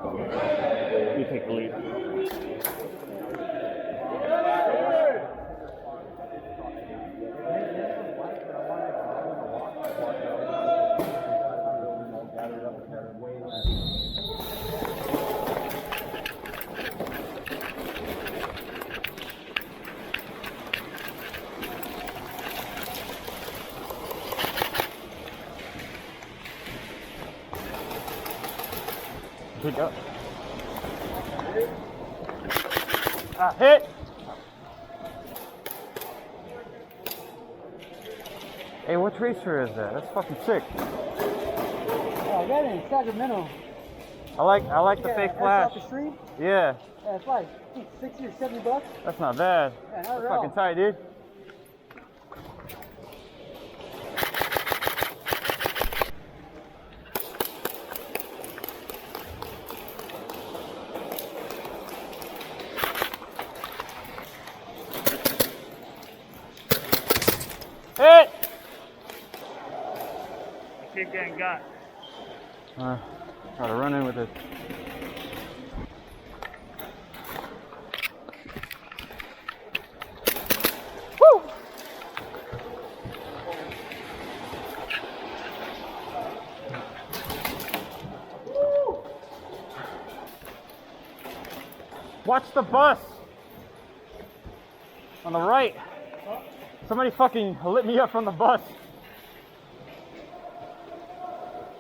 You take the lead. Good go. Hit. Hey, what tracer is that? That's fucking sick. Oh, I got it in Sacramento. I like the fake flash. Off the street? Yeah. Yeah, it's like $60 or $70. That's not bad. Yeah, not That's at all. fucking tight, dude. Hit! I keep getting got. Gotta run in with it. Woo! Watch the bus! On the right. Somebody fucking lit me up from the bus.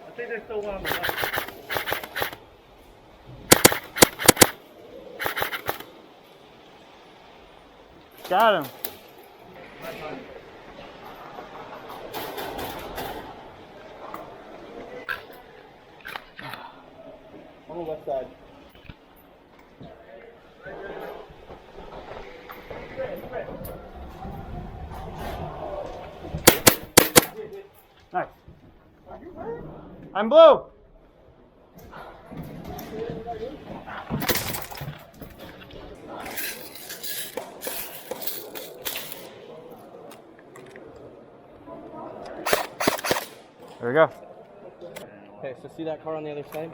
I think there's still one on the bus. Got him. On the left side. Nice. I'm blue. There we go. Okay, so see that car on the other side?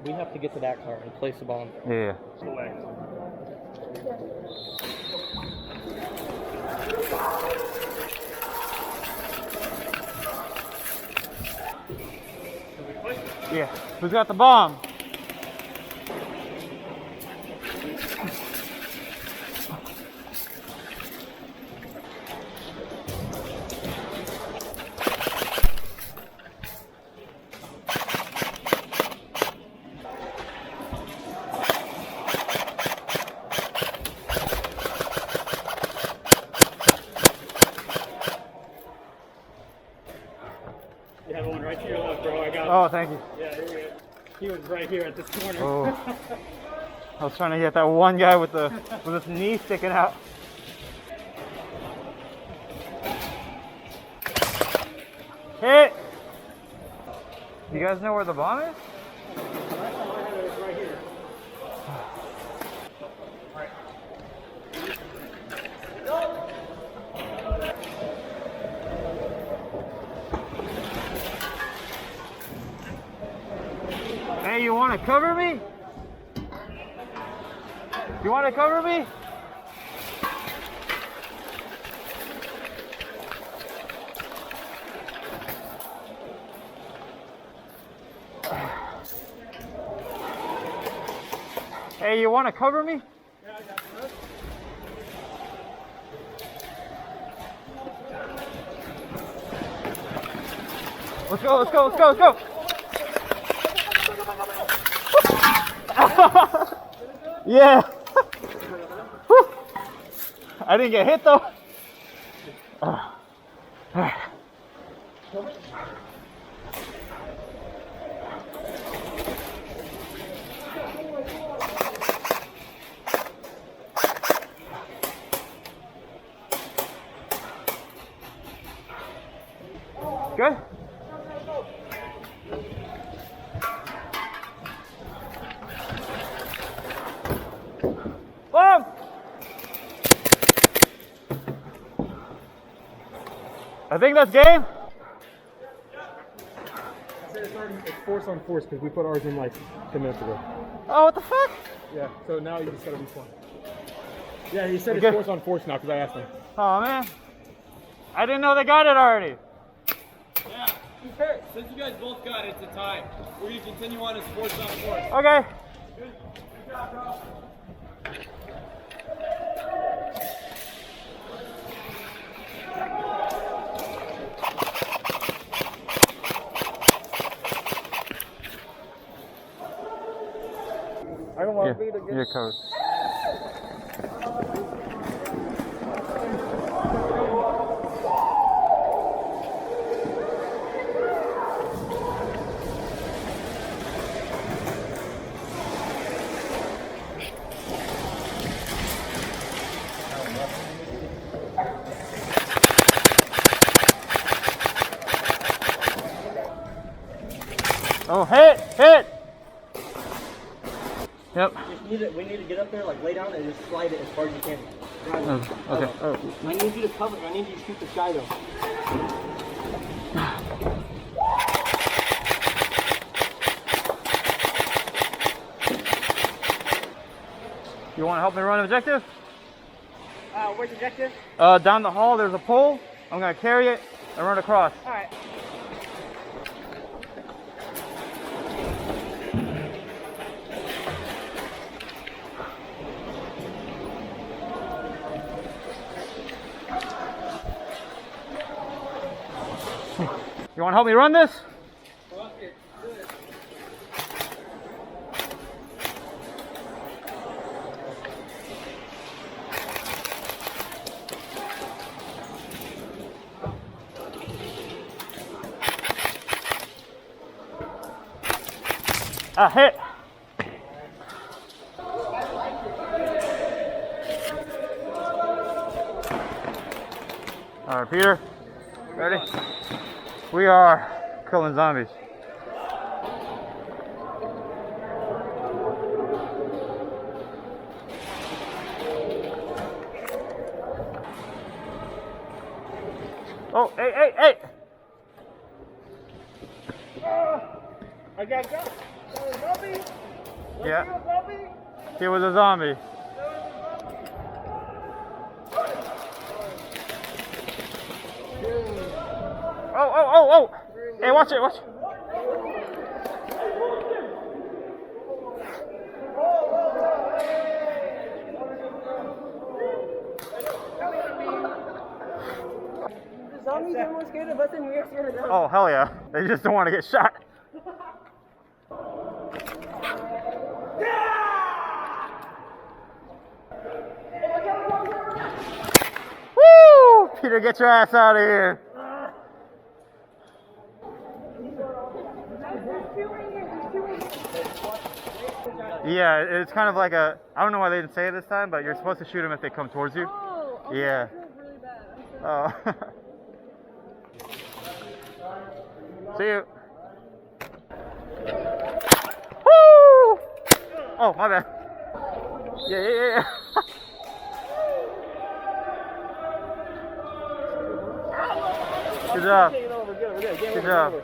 We have to get to that car and place the bomb. Yeah. Yeah. Who's got the bomb? You have one right to your left, bro. I got Oh, thank you. Yeah, here we go. He was right here at this corner. Oh. I was trying to get that one guy with his knee sticking out. Hit! You guys know where the bomb is? Right here. Hey, you want to cover me? You want to cover me? Hey, you want to cover me? Yeah, I got this. Let's go, let's go, let's go, let's go. Yeah. I didn't get hit though. Good. Boom! I think that's game. It's force on force because we put ours in like 10 minutes ago. Oh, what the fuck? Yeah, so now you just gotta respawn. Yeah, he said Okay. it's force on force now because I asked him. Oh man, I didn't know they got it already. Yeah. Since you guys both got it, it's a tie. We're gonna continue on as force on force. Okay. Good job, bro. I don't want me to get. You're covered. Oh, hit! Yep. We need to get up there, like lay down and just slide it as far as you can. Okay. Oh. I need you to cover. I need you to shoot the sky though. You want to help me run objective? Where's the objective? Down the hall, there's a pole. I'm gonna carry it and run across. All right. You want to help me run this? Hit. All right, Peter. Ready? We are killing zombies. Oh, hey! I got go. Zombie. Yeah, Zombie. he was a zombie. Oh! Hey, watch it! The zombies are more scared of us than we are scared of them. Oh, hell yeah. They just don't want to get shot. Woo! Peter, get your ass out of here. Yeah, it's kind of like a, I don't know why they didn't say it this time, but you're supposed to shoot them if they come towards you. Oh, okay, Yeah. I feel really bad. Oh. See you. Woo! Oh, my bad. Yeah. Good job. Good job.